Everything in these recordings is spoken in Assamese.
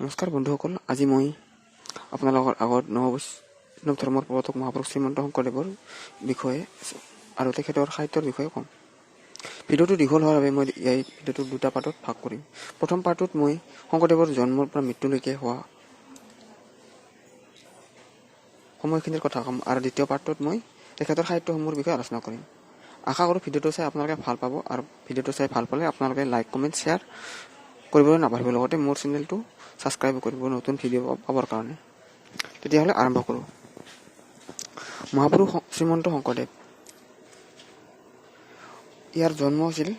নমস্কাৰ বন্ধুসকল, আজি মই আপোনালোকৰ আগত নৱবৈষ্ণৱ ধৰ্মৰ প্ৰৱৰ্তক মহাপুৰুষ শ্ৰীমন্ত শংকৰদেৱৰ বিষয়ে আৰু তেখেতৰ সাহিত্যৰ বিষয়ে ক'ম। ভিডিঅ'টো দীঘল হোৱাৰ বাবে মই এই ভিডিঅ'টো দুটা পাৰ্টত ভাগ কৰিম। প্ৰথম পাৰ্টটোত মই শংকৰদেৱৰ জন্মৰ পৰা মৃত্যুলৈকে হোৱা সময়খিনিৰ কথা ক'ম আৰু দ্বিতীয় পাৰ্টটোত মই তেখেতৰ সাহিত্যসমূহৰ বিষয়ে আলোচনা কৰিম। আশা কৰোঁ ভিডিঅ'টো চাই আপোনালোকে ভাল পাব আৰু ভিডিঅ'টো চাই ভাল পালে আপোনালোকে লাইক, কমেণ্ট, শ্বেয়াৰ কৰিবলৈ নাপাহৰিব। লগতে মোৰ চেনেলটো ছাবস্ক্ৰাইব কৰিব নতুন ভিডিঅ' পাবৰ কাৰণে। তেতিয়াহ'লে আৰম্ভ কৰোঁ। মহাপুৰুষ শ্ৰীমন্ত শংকৰদেৱ, ইয়াৰ জন্ম হৈছিল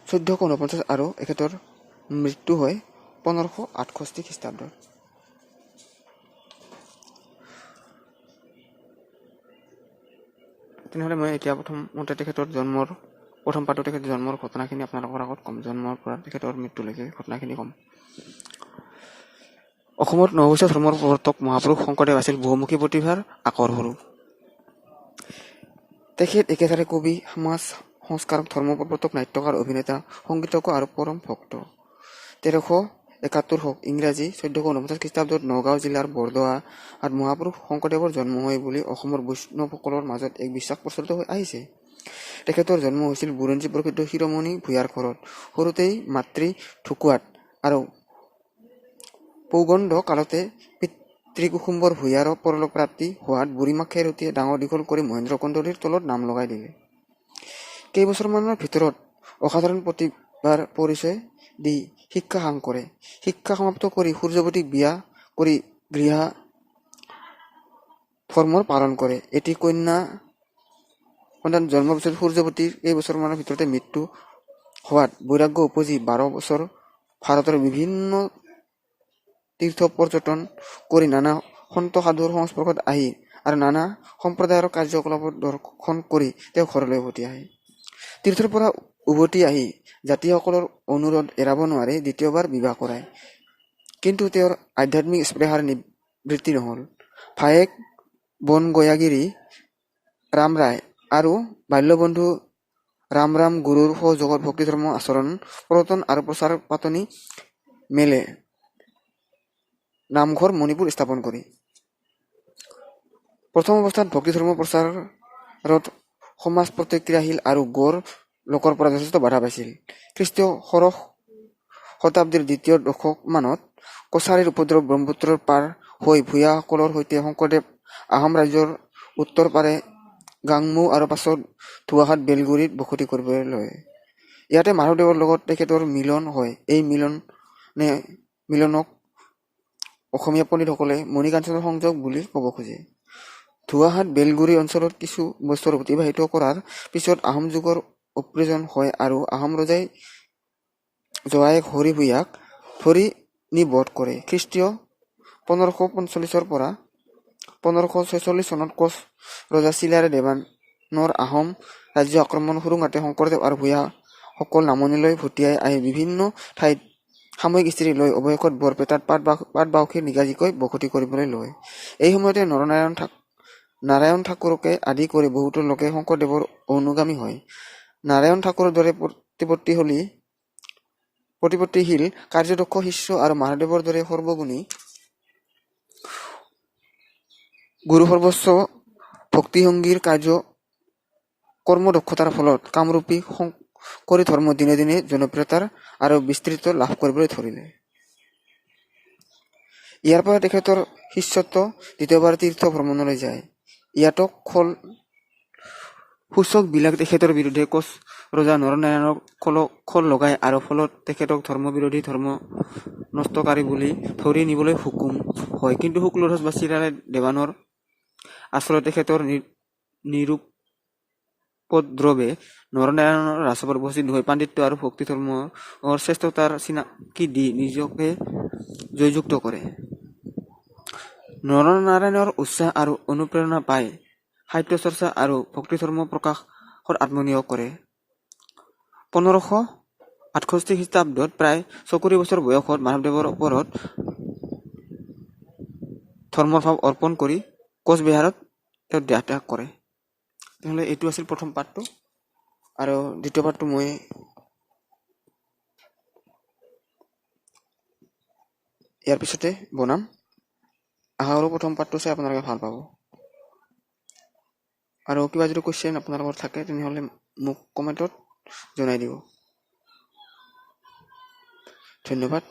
1449 আৰু এখেতৰ মৃত্যু হয় 1568 খ্ৰীষ্টাব্দত। তেনেহ'লে মই এতিয়া প্ৰথমতে তেখেতৰ জন্মৰ প্ৰথম পাৰ্টত তেখেতৰ জন্মৰ ঘটনাখিনি আপোনালোকৰ আগত ক'ম। জন্মৰ পৰা তেখেতৰ মৃত্যুলৈকে ঘটনাখিনি ক'ম। অসমত নৱবৈষ্ণৱ ধৰ্মৰ প্ৰৱৰ্তক মহাপুৰুষ শংকৰদেৱ আছিল বহুমুখী প্ৰতিভাৰ আকৰ সৰু। তেখেত একেধাৰে কবি, সমাজ সংস্কাৰক, ধৰ্ম প্ৰৱৰ্তক, নাট্যকাৰ, অভিনেতা, সংগীতজ্ঞ আৰু পৰম ভক্ত। 1371 ইংৰাজী 1449 খ্ৰীষ্টাব্দত নগাঁও জিলাৰ বৰদোৱাত মহাপুৰুষ শংকৰদেৱৰ জন্ম হয় বুলি অসমৰ বৈষ্ণৱসকলৰ মাজত এক বিশ্বাস প্ৰচলিত হৈ আহিছে। তেখেতৰ জন্ম হৈছিল বুৰঞ্জী প্ৰসিদ্ধ শিৰোমণি ভূঞাৰ ঘৰত। সৰুতেই মাতৃ ঢুকুৱাত আৰু পৌগণ্ড কালতে পিতৃ কুসুম্বৰ ভূঞাৰ পৰলোক প্ৰাপ্তি হোৱাত বুঢ়ীমাক খেৰতীয়ে ডাঙৰ দীঘল কৰি মহেন্দ্ৰ কন্দলীৰ তলত নাম লগাই দিলে। কেইবছৰমানৰ ভিতৰত অসাধাৰণ প্ৰতিভাৰ পৰিচয় দি শিক্ষা সাং কৰে। শিক্ষা সমাপ্ত কৰি সূৰ্যৱতীক বিয়া কৰি গৃহা ধৰ্মৰ পালন কৰে। এটি কন্যা সন্তান জন্মৰ পিছত সূৰ্যৱতীৰ কেইবছৰমানৰ ভিতৰতে মৃত্যু হোৱাত বৈৰাগ্য উপজি 12 বছৰ ভাৰতৰ বিভিন্ন তীৰ্থ পৰ্যটন কৰি নানা সন্ত সাধুৰ সংস্পৰ্শত আহি আৰু নানা সম্প্ৰদায়ৰ কাৰ্যকলাপত দৰ্শন কৰি তেওঁ ঘৰলৈ উভতি আহে। তীৰ্থৰ পৰা উভতি আহি জাতিসকলৰ অনুৰোধ এৰাব নোৱাৰি দ্বিতীয়বাৰ বিবাহ কৰায়। কিন্তু তেওঁৰ আধ্যাত্মিক স্পৃহাৰ নিবৃত্তি নহল। ভায়েক বনগয়াগিৰি ৰাম ৰায় আৰু বাল্যবন্ধু ৰাম গুৰুৰ সহযোগত ভক্তি ধৰ্ম আচৰণ, প্ৰৱৰ্তন আৰু প্ৰচাৰ পাতনি মেলে নামঘৰ মণিপুৰ স্থাপন কৰি। প্ৰথম অৱস্থাত ভক্তি ধৰ্ম প্ৰচাৰত সমাজ প্ৰতিক্ৰিয়াশীল আৰু গড় লোকৰ পৰা যথেষ্ট বাধা পাইছিল। খ্ৰীষ্টীয় ষোড়শ শতাব্দীৰ দ্বিতীয় দশকমানত কছাৰীৰ উপদ্ৰৱ ব্ৰহ্মপুত্ৰৰ পাৰ হৈ ভূঞাসকলৰ সৈতে শংকৰদেৱ আহোম ৰাজ্যৰ উত্তৰ পাৰে গাংমু আৰু পাছত ধুৱাহাট বেলগুৰিত বসতি কৰিবলৈ লয়। ইয়াতে মাধৱদেৱৰ লগত তেখেতৰ মিলন হয়। এই মিলনক অসমীয়া পণ্ডিতসকলে মণিকাঞ্চনৰ সংযোগ বুলি ক'ব খোজে। ধুৱাহাট বেলগুৰি অঞ্চলত কিছু বছৰ অতিবাহিত কৰাৰ পিছত আহোম যুগৰ অপ্ৰয়োজন হয় আৰু আহোম ৰজাই জোৱায়েক হৰি ভূঞাক ধৰি নি বধ কৰে। খ্ৰীষ্টীয় 1545 পৰা 1546 চনত কোচ ৰজা চিলাৰে দেৱানৰ আহোম ৰাজ্য আক্ৰমণ সুৰুঙাতে শংকৰদেৱ আৰু ভূঞাসকল নামনিলৈ ভটিয়াই আহি বিভিন্ন ঠাইত সাময়িক স্থিতি লৈ অৱশেষত বৰপেটাত পাটবাউসীৰ নিগাজীকৈ বসতি কৰিবলৈ লয়। এই সময়তে নাৰায়ণ ঠাকুৰকে আদি কৰি বহুতো লোকে শংকৰদেৱৰ অনুগামী হয়। নাৰায়ণ ঠাকুৰৰ দৰে প্ৰতিপত্তিশীল কাৰ্যদক্ষ শিষ্য আৰু মাধৱদেৱৰ দৰে সৰ্বগুণী গুৰু সৰ্বস্ব ভক্তিসংগীৰ কৰ্মদক্ষতাৰ ফলত কামৰূপী শংকৰী ধৰ্ম দিনে দিনে জনপ্ৰিয়তাৰ আৰু বিস্তৃত লাভ কৰিবলৈ ধৰিলে। ইয়াৰ পৰা তেখেতৰ শিষ্যত্ব দ্বিতীয়বাৰ তীৰ্থ ভ্ৰমণলৈ যায়। ইয়াতো সূচক বিলাক তেখেতৰ বিৰুদ্ধে কোচ ৰজা নৰনাৰায়ণক খল লগায় আৰু ফলত তেখেতক ধৰ্মবিৰোধী ধৰ্ম নষ্টকাৰী বুলি ধৰি নিবলৈ হুকুম হয়। কিন্তু শুক্লধ্বজ বা চিলাৰায় দেৱানৰ আশ্ৰয়ত তেখেতৰ নিৰুপদ্ৰৱে নৰনাৰায়ণৰ ৰাজসভাত উপস্থিত হৈ পাণ্ডিত্য আৰু ভক্তি ধৰ্মৰ শ্ৰেষ্ঠতাৰ চিনাকি দি নিজকে জয়যুক্ত কৰে। নৰনাৰায়ণৰ উৎসাহ আৰু অনুপ্ৰেৰণা পাই সাহিত্য চৰ্চা আৰু ভক্তি ধৰ্ম প্ৰকাশত আত্মনিয়োগ কৰে। 1568 খ্ৰীষ্টাব্দত প্ৰায় 40 বছৰ বয়সত মাধৱদেৱৰ ওপৰত ধৰ্মৰ ভাৱ অৰ্পণ কৰি কোচবিহাৰত তেওঁ দেহত্যাগ কৰে। তেনেহ'লে এইটো আছিল প্ৰথম পাঠটো আৰু দ্বিতীয় পাঠটো মই ইয়াৰ পিছতে বনাম। আশা কৰোঁ প্ৰথম পাৰ্টটো চাই আপোনালোকে ভাল পাব। আৰু কিবা যদি কুৱেশ্যন আপোনালোকৰ থাকে তেনেহ'লে মোক কমেণ্টত জনাই দিব। ধন্যবাদ।